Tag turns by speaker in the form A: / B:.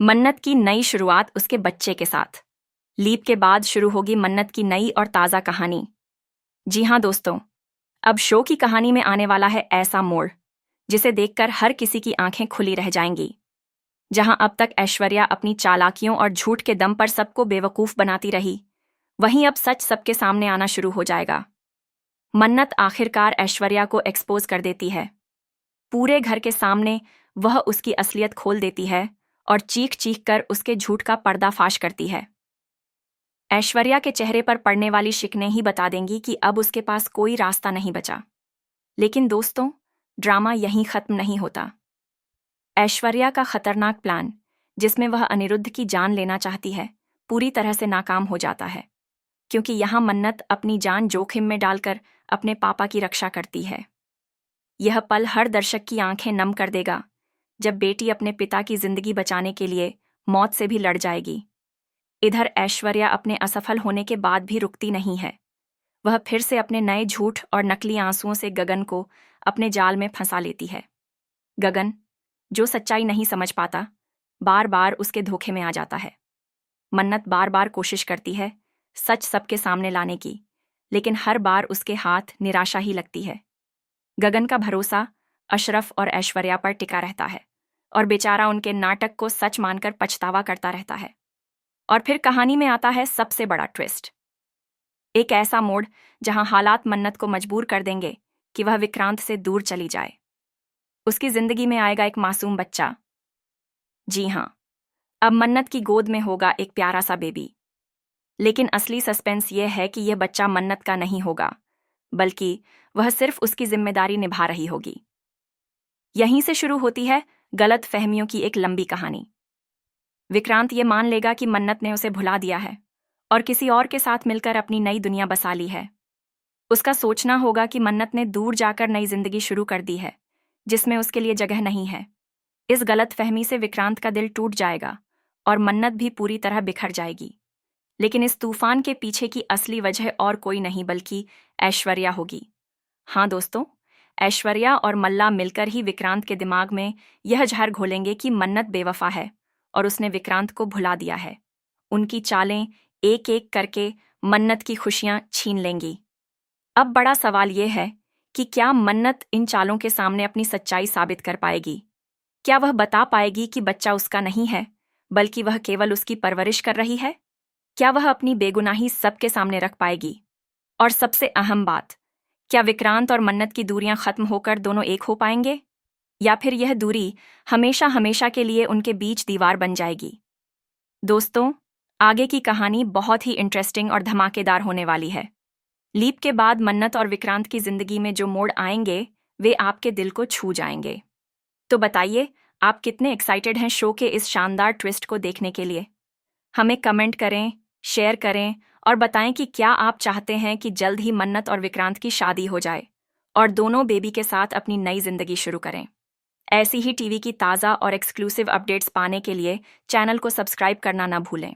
A: मन्नत की नई शुरुआत उसके बच्चे के साथ। लीप के बाद शुरू होगी मन्नत की नई और ताज़ा कहानी। जी हाँ दोस्तों, अब शो की कहानी में आने वाला है ऐसा मोड़ जिसे देखकर हर किसी की आंखें खुली रह जाएंगी। जहां अब तक ऐश्वर्या अपनी चालाकियों और झूठ के दम पर सबको बेवकूफ बनाती रही, वहीं अब सच सबके सामने आना शुरू हो जाएगा। मन्नत आखिरकार ऐश्वर्या को एक्सपोज कर देती है। पूरे घर के सामने वह उसकी असलियत खोल देती है और चीख चीख कर उसके झूठ का पर्दाफाश करती है। ऐश्वर्या के चेहरे पर पड़ने वाली शिकनें ही बता देंगी कि अब उसके पास कोई रास्ता नहीं बचा। लेकिन दोस्तों, ड्रामा यहीं खत्म नहीं होता। ऐश्वर्या का खतरनाक प्लान, जिसमें वह अनिरुद्ध की जान लेना चाहती है, पूरी तरह से नाकाम हो जाता है, क्योंकि यहां मन्नत अपनी जान जोखिम में डालकर अपने पापा की रक्षा करती है। यह पल हर दर्शक की आंखें नम कर देगा, जब बेटी अपने पिता की जिंदगी बचाने के लिए मौत से भी लड़ जाएगी। इधर ऐश्वर्या अपने असफल होने के बाद भी रुकती नहीं है। वह फिर से अपने नए झूठ और नकली आंसुओं से गगन को अपने जाल में फंसा लेती है। गगन, जो सच्चाई नहीं समझ पाता, बार बार उसके धोखे में आ जाता है। मन्नत बार बार कोशिश करती है सच सबके सामने लाने की, लेकिन हर बार उसके हाथ निराशा ही लगती है। गगन का भरोसा अशरफ और ऐश्वर्या पर टिका रहता है, और बेचारा उनके नाटक को सच मानकर पछतावा करता रहता है। और फिर कहानी में आता है सबसे बड़ा ट्विस्ट, एक ऐसा मोड़ जहां हालात मन्नत को मजबूर कर देंगे कि वह विक्रांत से दूर चली जाए। उसकी जिंदगी में आएगा एक मासूम बच्चा। जी हां, अब मन्नत की गोद में होगा एक प्यारा सा बेबी। लेकिन असली सस्पेंस यह है कि यह बच्चा मन्नत का नहीं होगा, बल्कि वह सिर्फ उसकी जिम्मेदारी निभा रही होगी। यहीं से शुरू होती है गलत फहमियों की एक लंबी कहानी। विक्रांत ये मान लेगा कि मन्नत ने उसे भुला दिया है और किसी और के साथ मिलकर अपनी नई दुनिया बसा ली है। उसका सोचना होगा कि मन्नत ने दूर जाकर नई जिंदगी शुरू कर दी है, जिसमें उसके लिए जगह नहीं है। इस गलत फहमी से विक्रांत का दिल टूट जाएगा और मन्नत भी पूरी तरह बिखर जाएगी। लेकिन इस तूफान के पीछे की असली वजह और कोई नहीं बल्कि ऐश्वर्या होगी। हाँ दोस्तों, ऐश्वर्या और मल्ला मिलकर ही विक्रांत के दिमाग में यह जहर घोलेंगे कि मन्नत बेवफा है और उसने विक्रांत को भुला दिया है। उनकी चालें एक एक करके मन्नत की खुशियां छीन लेंगी। अब बड़ा सवाल यह है कि क्या मन्नत इन चालों के सामने अपनी सच्चाई साबित कर पाएगी? क्या वह बता पाएगी कि बच्चा उसका नहीं है, बल्कि वह केवल उसकी परवरिश कर रही है? क्या वह अपनी बेगुनाही सबके सामने रख पाएगी? और सबसे अहम बात, क्या विक्रांत और मन्नत की दूरियां खत्म होकर दोनों एक हो पाएंगे, या फिर यह दूरी हमेशा हमेशा के लिए उनके बीच दीवार बन जाएगी? दोस्तों, आगे की कहानी बहुत ही इंटरेस्टिंग और धमाकेदार होने वाली है। लीप के बाद मन्नत और विक्रांत की जिंदगी में जो मोड़ आएंगे, वे आपके दिल को छू जाएंगे। तो बताइए, आप कितने एक्साइटेड हैं शो के इस शानदार ट्विस्ट को देखने के लिए? हमें कमेंट करें, शेयर करें और बताएं कि क्या आप चाहते हैं कि जल्द ही मन्नत और विक्रांत की शादी हो जाए और दोनों बेबी के साथ अपनी नई जिंदगी शुरू करें। ऐसी ही टीवी की ताज़ा और एक्सक्लूसिव अपडेट्स पाने के लिए चैनल को सब्सक्राइब करना न भूलें।